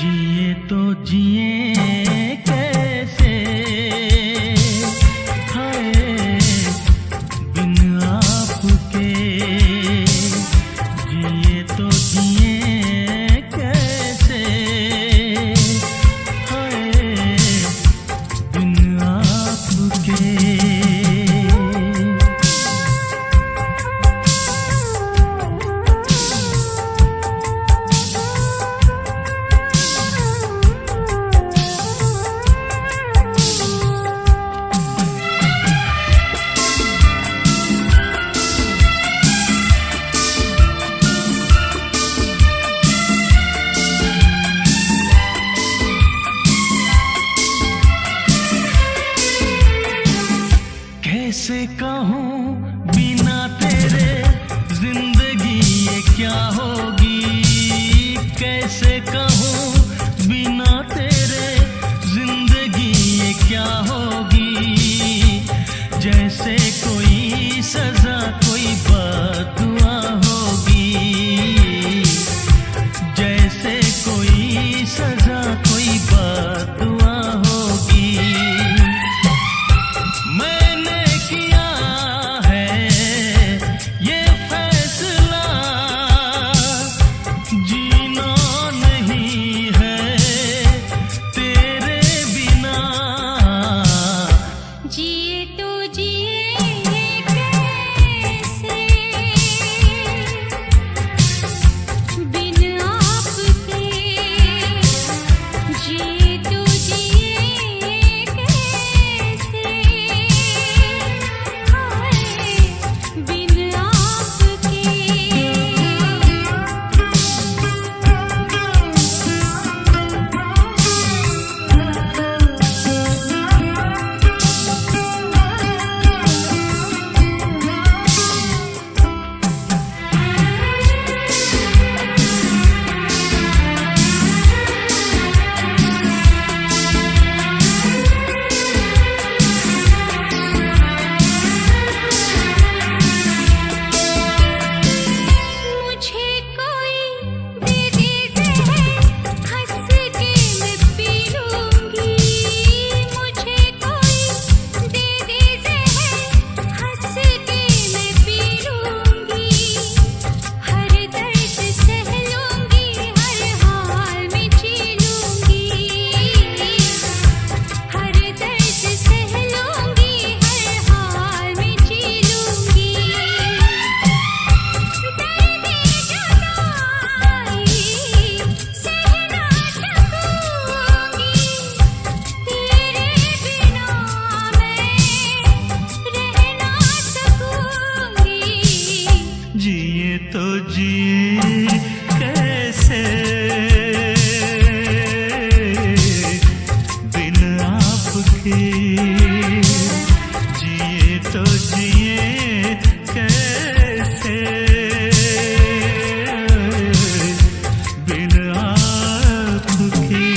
जिए तो जिए कैसे, हाय बिन आपके। जिए तो जिए कैसे, हाय बिन आपके। कैसे कहूँ बिना तेरे जिंदगी ये क्या होगी। कैसे कहूँ बिना तेरे जिंदगी ये क्या होगी। जैसे कोई सजा कोई बददुआ होगी। जैसे कोई सजा कोई बददुआ होगी। मैंने किया है ये फैसला, जीना नहीं है तेरे बिना। जिए तो जिए कैसे, बिन आपके। जिए तो जिए कैसे, हाय बिन आपके। मुझे कोई दे दे ज़हर, हंस के मैं पी लूँगी। मुझे कोई दे दे ज़हर, हंस के मैं पी लूँगी। हर दर्द सह लूँगी, हर हाल में जी लूँगी। हर दर्द सह लूँगी, हर हाल में जी लूँगी। जिए तो जिए कैसे, बिन आपके। जिए तो जिए कैसे, बिन आपके।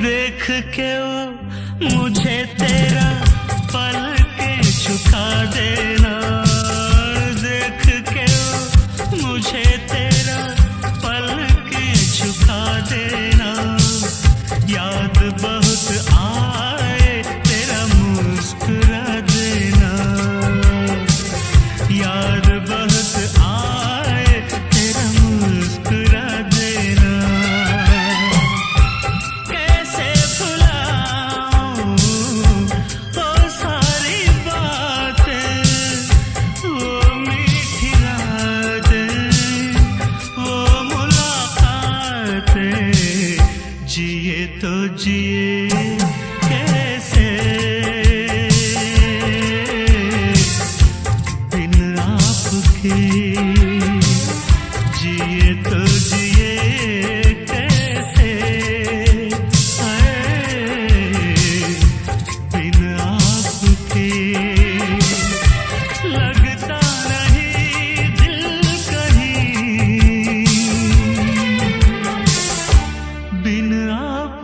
देख के वो मुझे तेरा पल के झुका देना। देख के वो मुझे तेरा पल के झुका देना। याद बहुत आए तेरा मुस्कुरा देना। याद बहुत आए तेरा मुस्कुरा देना। कैसे भुलाऊं वो सारी बातें, वो मीठी रातें, वो मुलाकातें। जिए तो जिए कैसे, बिन आपके। जिए तो जिए कैसे,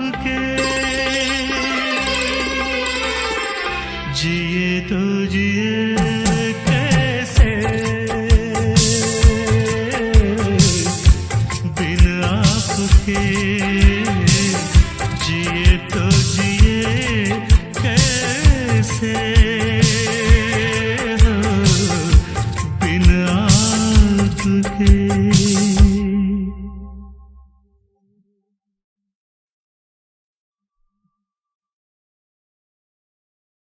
आपके जिए तो जिए कैसे बिन आपके जिए तो जिए कैसे हो बिन आपके